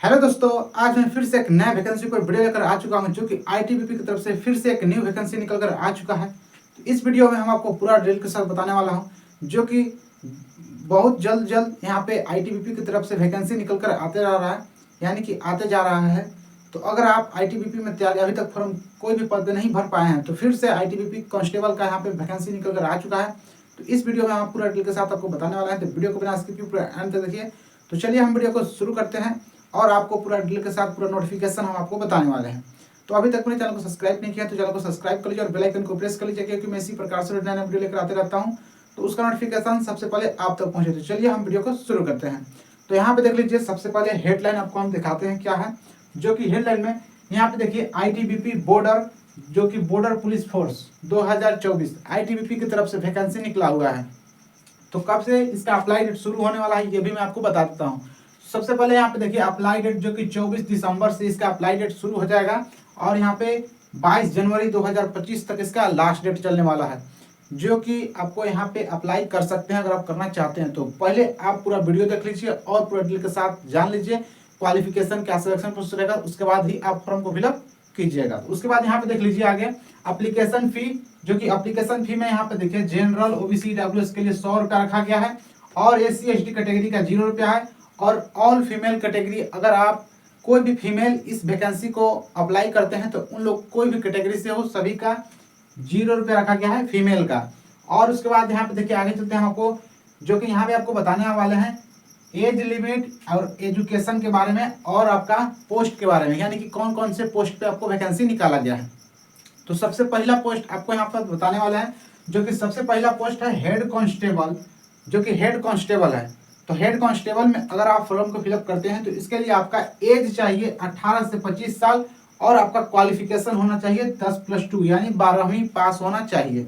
Hello दोस्तों, आज मैं फिर से एक नया वैकेंसी पर वीडियो लेकर आ चुका हूं, जो कि आईटीबीपी की तरफ से फिर से एक न्यू वैकेंसी निकल कर आ चुका है। तो इस वीडियो में हम आपको पूरा डिटेल के साथ बताने वाला हूं, जो कि बहुत जल्द जल्द यहाँ पे आईटीबीपी की तरफ से वैकेंसी निकल कर आते जा रहा है, यानी कि आते जा रहा है। तो अगर आप आईटीबीपी में तैयारी अभी तक फॉर्म कोई भी पद नहीं भर पाए हैं, तो फिर से आईटीबीपी कांस्टेबल का यहाँ पे वैकेंसी निकल कर आ चुका है। तो इस वीडियो में हम पूरा डिटेल के साथ आपको बताने वाला है, तो वीडियो को बिना स्किप किए पूरा एंड तक देखिए। तो चलिए हम वीडियो को शुरू करते हैं और आपको पूरा डिटेल के साथ पूरा नोटिफिकेशन हम आपको बताने वाले हैं। तो अभी तक मेरे चैनल को सब्सक्राइब नहीं किया तो चैनल को सब्सक्राइब कर लीजिए और बेल आइकन को प्रेस कर लीजिए, क्योंकि मैं इसी प्रकार से नया वीडियो लेकर आते रहता हूं, तो उसका नोटिफिकेशन सबसे पहले आप तक पहुंचे। तो चलिए हम वीडियो को शुरू करते हैं। तो यहाँ पे देख लीजिए, सबसे पहले हेडलाइन आपको हम दिखाते हैं क्या है, जो कि हेडलाइन में यहाँ पे देखिए आईटीबीपी बॉर्डर, जो कि बॉर्डर पुलिस फोर्स 2024 आईटीबीपी की तरफ से वैकेंसी निकला हुआ है। तो कब से इसका अप्लाई डेट शुरू होने वाला है ये भी मैं आपको बता देता हूँ। सबसे पहले यहाँ पे देखिए अप्लाई डेट, जो कि 24 दिसंबर से इसका अप्लाई डेट शुरू हो जाएगा और यहाँ पे 22 जनवरी 2025 तक इसका लास्ट डेट चलने वाला है, जो कि आपको यहाँ पे अप्लाई कर सकते हैं अगर आप करना चाहते हैं। तो पहले आप पूरा वीडियो देख लीजिए और पूरा डिटेल के साथ जान लीजिए क्वालिफिकेशन क्या सिलेक्शन प्रोसेस रहेगा, उसके बाद ही आप फॉर्म को फिलअप कीजिएगा। उसके बाद यहाँ पे देख लीजिए आगे एप्लीकेशन फी, जो कि एप्लीकेशन फी में यहाँ पे देखिए जनरल ओबीसी ईडब्ल्यूएस के लिए 100 रुपया रखा गया है और एससी एसटी कैटेगरी का 0 रुपया है। और ऑल फीमेल कैटेगरी, अगर आप कोई भी फीमेल इस वैकेंसी को अप्लाई करते हैं तो उन लोग कोई भी कैटेगरी से हो, सभी का 0 रुपया रखा गया है फीमेल का। और उसके बाद यहाँ पे देखिए आगे चलते हैं हम आपको, जो कि यहाँ पे आपको बताने वाले हैं एज लिमिट और एजुकेशन के बारे में और आपका पोस्ट के बारे में, यानी कि कौन कौन से पोस्ट पे आपको वैकेंसी निकाला गया है। तो सबसे पहला पोस्ट आपको यहाँ पर बताने वाला है, जो कि सबसे पहला पोस्ट है हेड कांस्टेबल, जो कि हेड कांस्टेबल है। तो हेड कांस्टेबल में अगर आप फॉर्म को फिलअप करते हैं तो इसके लिए आपका एज चाहिए 18 से 25 साल और आपका क्वालिफिकेशन होना चाहिए 10+2 यानी 12वीं पास होना चाहिए,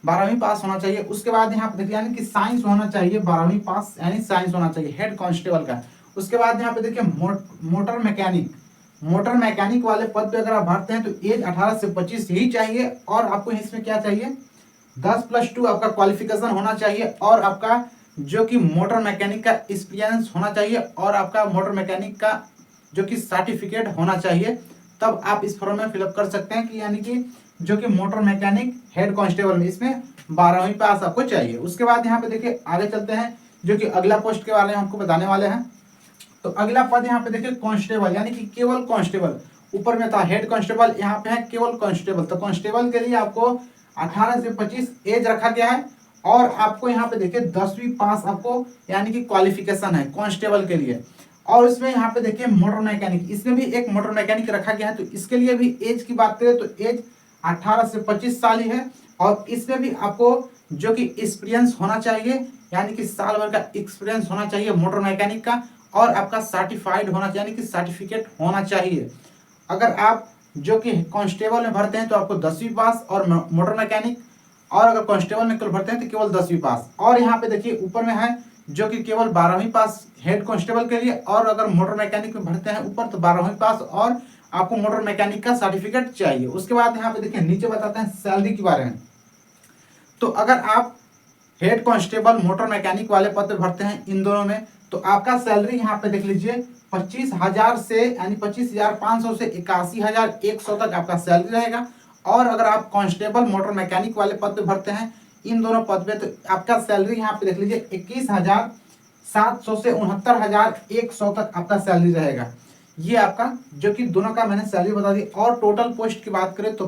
12वीं पास होना चाहिए। उसके बाद यहाँ पे देखिए यानी कि साइंस होना चाहिए, 12वीं पास यानी साइंस होना चाहिए हेड कांस्टेबल का। उसके बाद यहाँ पे देखिए मोटर मैकेनिक, मोटर मैकेनिक वाले पद पे अगर आप भरते हैं तो एज 18 से 25 ही चाहिए और आपको इसमें क्या चाहिए 10+2 आपका क्वालिफिकेशन होना चाहिए और आपका जो कि मोटर मैकेनिक का एक्सपीरियंस होना चाहिए और आपका मोटर मैकेनिक का जो कि सर्टिफिकेट होना चाहिए। तब आप इस फॉर्म में फिलअप कर सकते हैं कि यानी कि जो कि मोटर मैकेनिक हेड कांस्टेबल में इसमें 12वीं पास आपको चाहिए। उसके बाद यहाँ पे देखिए आगे चलते हैं, जो कि अगला पोस्ट के बारे में हमको बताने वाले हैं। तो अगला पद यहाँ पे देखिए कांस्टेबल, यानी कि केवल कांस्टेबल। ऊपर में था हेड कांस्टेबल, यहाँ पे है केवल कांस्टेबल। तो कांस्टेबल के लिए आपको 18 से 25 एज रखा गया है और आपको यहाँ पे देखिए 10वीं पास आपको यानी कि क्वालिफिकेशन है कांस्टेबल के लिए। और इसमें यहाँ पे देखिए मोटर मैकेनिक, इसमें भी एक मोटर मैकेनिक रखा गया है। तो इसके लिए भी एज की बात करें तो एज 18 से 25 साल ही है और इसमें भी आपको जो कि एक्सपीरियंस होना चाहिए, यानी कि साल भर का एक्सपीरियंस होना चाहिए मोटर मैकेनिक का और आपका सर्टिफाइड होना चाहिए, यानी कि सर्टिफिकेट होना चाहिए। अगर आप जो कि कांस्टेबल में भरते हैं तो आपको 10वीं पास और मोटर मैकेनिक, और अगर कांस्टेबल में केवल भरते हैं तो केवल 10वीं पास। और यहाँ पे देखिए ऊपर में है जो कि केवल 12वीं पास हेड कांस्टेबल के लिए, और अगर मोटर मैकेनिक में भरते हैं ऊपर तो 12वीं पास और आपको मोटर मैकेनिक का सर्टिफिकेट चाहिए। उसके बाद यहाँ पे देखिए नीचे बताते हैं सैलरी के बारे में। तो अगर आप हेड कांस्टेबल मोटर मैकेनिक वाले पद पे भरते हैं इन दोनों में, तो आपका सैलरी यहाँ पे देख लीजिए 25,000 से यानी 25,500 से 81,100 तक आपका सैलरी रहेगा। और अगर आप कांस्टेबल मोटर मैकेनिक वाले पद पे भरते हैं इन दोनों पद पे, तो आपका सैलरी यहाँ पे देख लीजिए 21,700 से 69,100 तक आपका सैलरी रहेगा। ये आपका जो कि दोनों का मैंने सैलरी बता दी। और टोटल पोस्ट की बात करें तो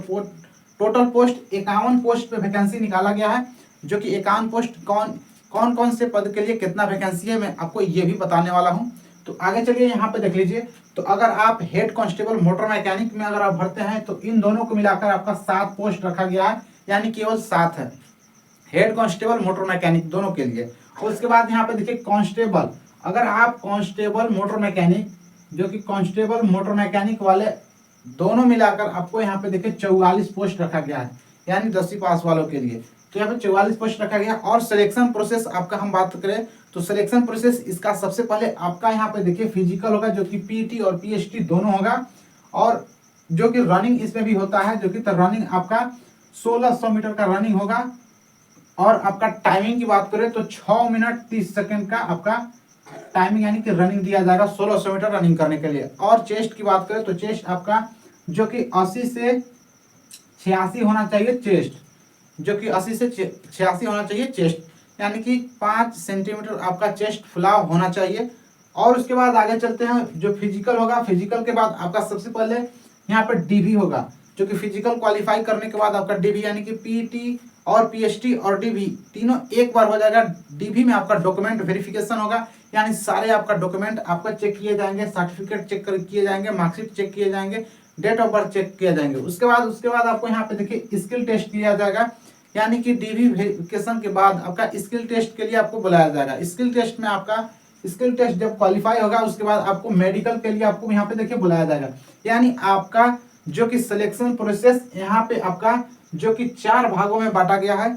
टोटल पोस्ट 51 पोस्ट पे वैकेंसी निकाला गया है, जो कि 51 पोस्ट कौन कौन से पद के लिए कितना वैकेंसी है मैं आपको ये भी बताने वाला हूँ। तो आगे चलिए यहाँ पे देख लीजिए। तो अगर आप हेड कांस्टेबल मोटर मैकेनिक में अगर आप भरते हैं तो इन दोनों को मिलाकर आपका 7 पोस्ट रखा गया है, यानी केवल 7 है हेड कांस्टेबल मोटर मैकेनिक दोनों के लिए। और उसके बाद यहाँ पे देखिए कांस्टेबल, अगर आप कांस्टेबल मोटर मैकेनिक, जो कि कांस्टेबल मोटर मैकेनिक वाले दोनों मिलाकर आपको यहाँ पे देखिए 44 पोस्ट रखा गया है, यानी 10वीं पास वालों के लिए। तो यहाँ पे 44 पोस्ट रखा गया। और सिलेक्शन प्रोसेस आपका हम बात करें तो सिलेक्शन प्रोसेस इसका सबसे पहले आपका यहाँ पे देखिए फिजिकल होगा, जो कि पीटी और पीएचटी दोनों होगा। और जो कि रनिंग इसमें भी होता है, जो कि रनिंग आपका 1600 मीटर का रनिंग होगा। और आपका टाइमिंग की बात करें तो 6 मिनट 30 सेकंड का आपका टाइमिंग यानी कि रनिंग दिया जाएगा 1600 मीटर रनिंग करने के लिए। और चेस्ट की बात करें तो चेस्ट आपका जो कि 80 से 86 होना चाहिए चेस्ट, जो कि 80 से 86 होना चाहिए चेस्ट, यानी कि 5 सेंटीमीटर आपका चेस्ट फुलाव होना चाहिए। और उसके बाद आगे चलते हैं, जो फिजिकल होगा, फिजिकल के बाद आपका सबसे पहले यहाँ पर डीवी होगा, जो कि फिजिकल क्वालिफाई करने के बाद आपका डीवी यानी कि पीटी और पीएचटी और डीवी तीनों एक बार हो जाएगा। डीवी में आपका डॉक्यूमेंट वेरिफिकेशन होगा, यानी सारे आपका डॉक्यूमेंट आपका चेक किए जाएंगे, सर्टिफिकेट चेक किए जाएंगे, मार्कशीट चेक किए जाएंगे, डेट ऑफ बर्थ चेक किए जाएंगे। उसके बाद आपको यहाँ पे देखिए स्किल टेस्ट किया जाएगा, यानी कि डीवी वेरिफिकेशन के बाद आपका स्किल टेस्ट के लिए आपको बुलाया जाएगा। स्किल टेस्ट में आपका स्किल टेस्ट जब क्वालिफाई होगा उसके बाद आपको मेडिकल के लिए आपको यहाँ पे देखिए बुलाया जाएगा। यानी आपका जो कि सिलेक्शन प्रोसेस यहाँ पे आपका जो कि 4 भागों में बांटा गया है,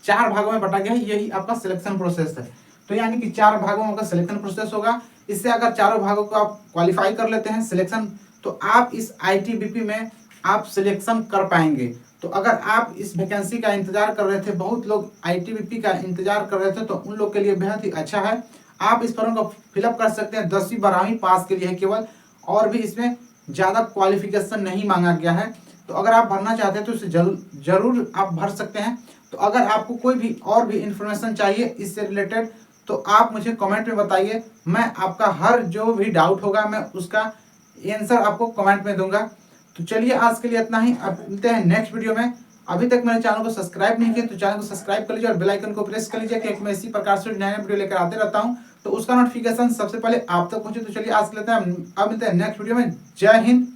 4 भागों में बांटा गया है, यही आपका सिलेक्शन प्रोसेस है। तो यानी कि 4 भागों में आपका सिलेक्शन प्रोसेस होगा। इससे अगर चारों भागों को आप क्वालिफाई कर लेते हैं सिलेक्शन, तो आप इस आईटीबीपी में आप सिलेक्शन कर पाएंगे। तो अगर आप इस वैकेंसी का इंतजार कर रहे थे, बहुत लोग आईटीबीपी का इंतजार कर रहे थे, तो उन लोग के लिए बेहद ही अच्छा है। आप इस फॉर्म को फिलअप कर सकते हैं, 10वीं 12वीं पास के लिए है केवल, और भी इसमें ज़्यादा क्वालिफिकेशन नहीं मांगा गया है। तो अगर आप भरना चाहते हैं तो इसे जरूर आप भर सकते हैं। तो अगर आपको कोई भी और भी इंफॉर्मेशन चाहिए इससे रिलेटेड, तो आप मुझे कमेंट में बताइए, मैं आपका हर जो भी डाउट होगा मैं उसका आंसर आपको कमेंट में दूंगा। तो चलिए आज के लिए इतना ही, अब मिलते हैं नेक्स्ट वीडियो में। अभी तक मेरे चैनल को सब्सक्राइब नहीं किया तो चैनल को सब्सक्राइब कर लीजिए और बेल आइकन को प्रेस कर लीजिए, क्योंकि मैं इसी प्रकार से नए वीडियो लेकर आते रहता हूं, तो उसका नोटिफिकेशन सबसे पहले आप तक पहुंचे। तो चलिए आज के लिए अब मिलते हैं नेक्स्ट वीडियो में। जय हिंद।